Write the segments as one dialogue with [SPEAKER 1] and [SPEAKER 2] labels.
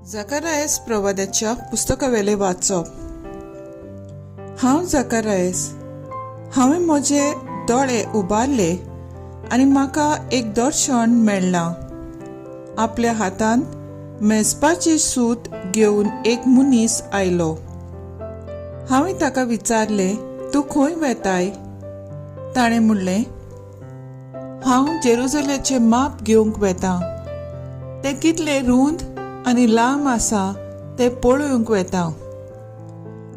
[SPEAKER 1] झकारायस प्रवाद्याच्या पुस्तकावेले वाचप. हांव झकारायस. हांवें म्हजे दोळे उबारले आनी म्हाका एक दर्शन मेळ्ळां. आपल्या हातांत मेजपाची सूत घेवन एक मनीस आयलो. हांवें ताका विचारलें, तूं खंय वेताय? ताणें म्हणलें, हांव जेरुसलेमाचें माप घेवंक वेतां. तें कितलें रुंद आनी लांब आसा तें पळोवंक वेतां.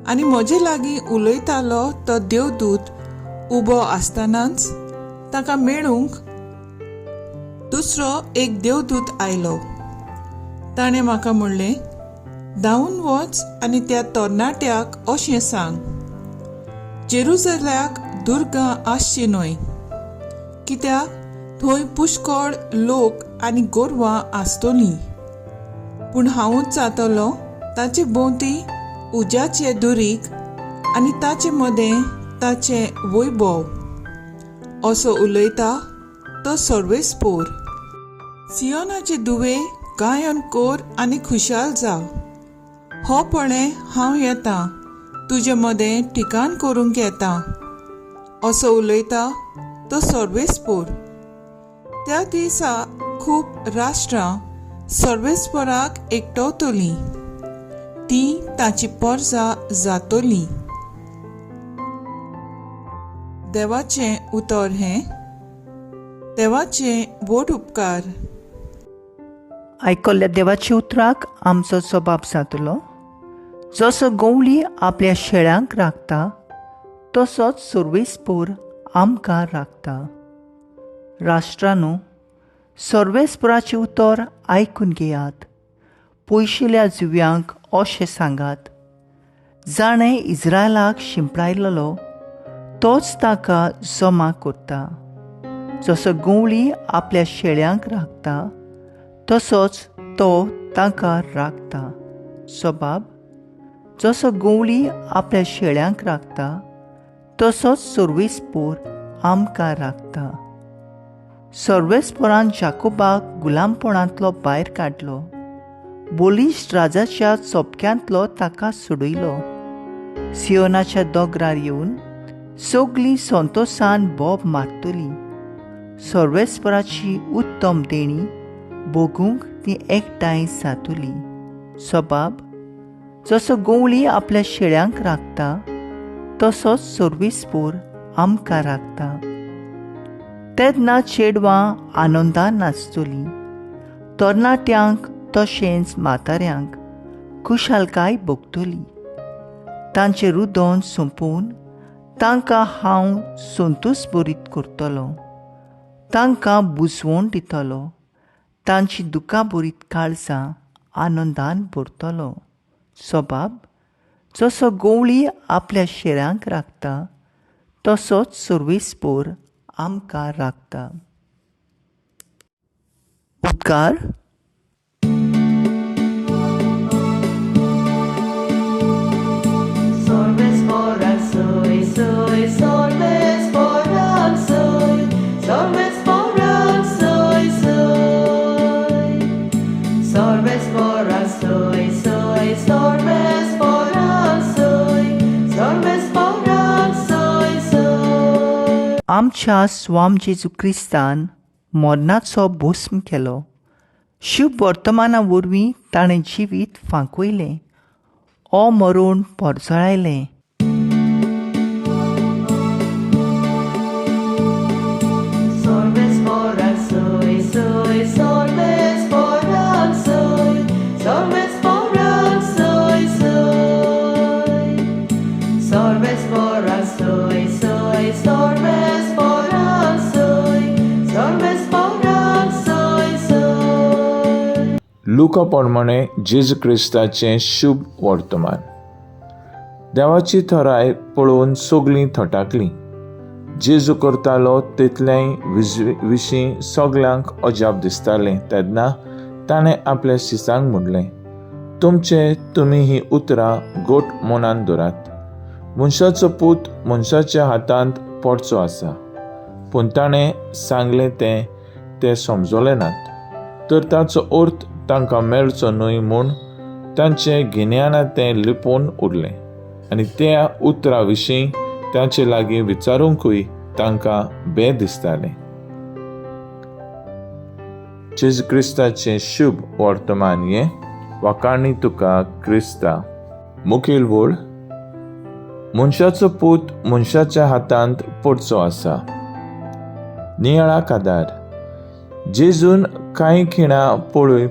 [SPEAKER 1] आनी म्हजे लागीं उलयतालो तो देवदूत उबो आसतनाच ताका मेळूंक दुसरो एक देवदूत आयलो. ताणें म्हाका म्हणलें, धांवून वच आनी त्या तरणाट्याक अशें सांग, जेरुसल्याक दुर्गा आसची न्हय, कित्याक थंय पुष्कळ लोक आनी गोरवां आसतलीं. पूण हांवूच जातलो ताचे भोंवती उज्याचे दुरीग आनी ताचे मदें ताचे वैभव. असो उलयता तो सर्वेस्पोर. सियोनाचे दुवे गायन कोर आनी खुशाल जा. हो पळय हांव येतां, तुजे मदें ठिकाण करूंक येतां. असो उलयता तो सर्वेस्पोर. त्या दिसा खूब राष्ट्रां सर्वेस्पोराक एकटवतलीं. ती ताची परजा जातलीं. देवाचें उतर हें. देवाचे व्हड उपकार.
[SPEAKER 2] आयकल्ल्या देवाच्या उतराक आमचो जबाब जातलो. जसो गवळी आपल्या शेळ्यांक राखता तसोच सर्वेस्पोर आमकां राखता. राष्ट्रांनो, सर्वेस्पोराचें उतर आयकून घेयात. पयशिल्ल्या जुव्यांक अशें सांगात, जाणें इस्रायलाक शिंपडायलो तोच ताका जमा करता. जसो गवळी आपल्या शेळ्यांक राखता तसोच तो तांकां राखता. जबाब: जसो गवळी आपल्या शेळ्यांक राखता तसोच सर्वेस्पोर आमकां राखता. सर्वेस्पोरान जाकोबाक गुलामपणांतलो भायर काडलो. बोलिश्ट राजाच्या चोपक्यांतलो ताका सोडयलो. सियोनाच्या दोंगरार येवन सगळीं संतोशान बोब मारतलीं. सर्वेस्पोराची उत्तम देणी भोगूंक ती एकठांय जातलीं. जबाब: जसो गवळी आपल्या शेळ्यांक राखता तसोच सर्वेस्पोर आमकां राखता. तेन्ना चेडवां आनंदान नाचतलीं. तरणाट्यांक तशेंच म्हाताऱ्यांक खुशालकाय भोगतली. तांचें रुदन सोंपोवन तांकां हांव संतोश भरीत करतलों. तांकां बुजवण दितलो. तांची दुकां भरीत काळजां आनंदान भरतलो. जबाब: जसो गवळी आपल्या शेळ्यांक राखता तसोच सर्वेस्पोर आमकां राखता. उद्गार. आमच्या स्वाम जेजू क्रिस्तान मरणाचो भस्म केलो. शुभ वर्तमाना वरवीं ताणें जिवीत फांकयलें. मरून परजळायलें.
[SPEAKER 3] लुका प्रमाणे जेजू क्रिस्ताचें शुभ वर्तमान. देवाची थराय पळोवन सगळीं थटाकलीं. जेजू करतालो तितलेंय विशीं सगळ्यांक अजाप दिसतालें. तेन्ना ताणें आपल्या शिसांक म्हणलें, तुमी ही उतरां गोट मनान दवरात. मनशाचो पूत मनशाच्या हातांत पडचो आसा. पूण ताणें सांगलें ते समजले नात. तर ताचो अर्थ तांकां मेळचो न्हय म्हूण तांचे गिन्यानात तें लिपून उरलें आनी त्या उतरा विशीं तांचे लागीं विचारूंकूय तांकां बें दिसतालें. जेजू क्रिस्ताचें शुभ वर्तमान हें वाखाणणी तुका क्रिस्ता. मुखेल वळ. मनशाचो पूत मनशाच्या हातांत पडचो आसा. नियाळा कादार. जेजून कांय खिणां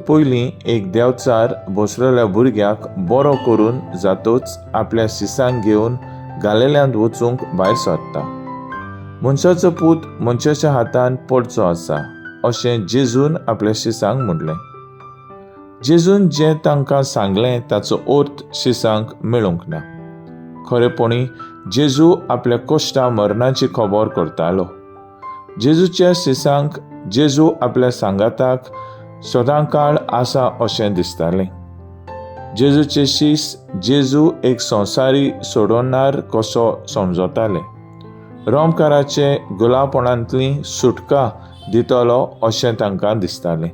[SPEAKER 3] पयलीं एक देंवचार बसलेल्या भुरग्याक बरो करून जातूच आपल्या शिसांक घेवन गालिल्यांत वचूंक भायर सरता. मनशाचो पूत मनशाच्या हातांत पडचो आसा अशें जेजून आपल्या शिसांक म्हणलें. जेजून जें तांकां सांगलें ताचो अर्थ शिसांक मेळूंक ना. खरेपणी जेजू आपल्या कश्टा मरणाची खबर करतालो. जेजूच्या शिसांक जेजू आपल्या सांगाताक सदांकाळ आसा अशें दिसतालें. जेजूचे शीस जेजू एक संवसारी सोडवणार कसो समजताले. रोमकाराचे गुलामपणांतली सुटका दितलो अशें तांकां दिसतालें.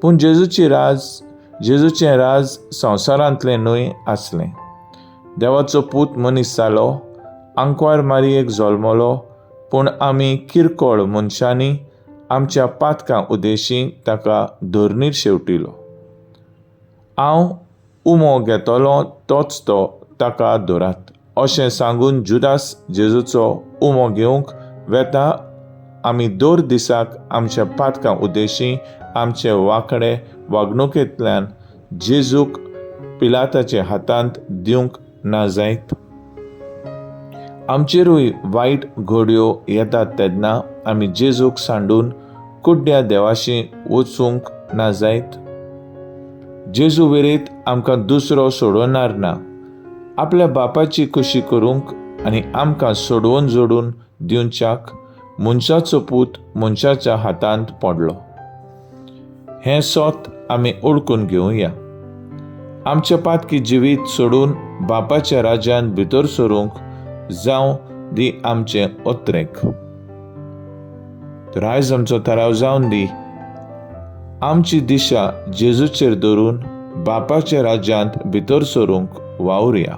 [SPEAKER 3] पूण जेजूचें राज संवसारांतलें न्हय आसलें. देवाचो पूत मनीस जालो, आंकवार मारयेक जल्मलो, पूण आमी किरकोळ मनशांनी आमच्या पातकां उदेशीं ताका धर्नीर शेवटिलो. हांव उमो घेतलो तोच तो ताका धरात अशें सांगून जुदास जेजूचो उमो घेवंक वेता. आमी दर दिसाक आमच्या पातकां उदेशीं आमचे वांकडे वागणुकेंतल्यान जेजूक पिलाताच्या हातांत दिवंक ना जायत. आमचेरूय वायट घडयो येतात तेन्ना आमी जेजूक सांडून कुड्ड्या देवाशी वचूंक ना जायत. जेजू वेरेत आमकां दुसरो सोडवणार ना. आपल्या बापाची खुशी करूंक आनी आमकां सोडवून जोडून दिवच्याक मनशाचो पूत मनशाच्या हातांत पडलो. हें सोत आमी ओळखून घेवया. आमचें पातकी जिवीत सोडून बापाच्या राज्यांत भितर सरूंक जावं दी आमचें ओत्रेक. तर आयज आमचो थाराव जावन दी आमची दिशा जेजूचेर दवरून बापाच्या राज्यांत भितर सरूंक वावुरया.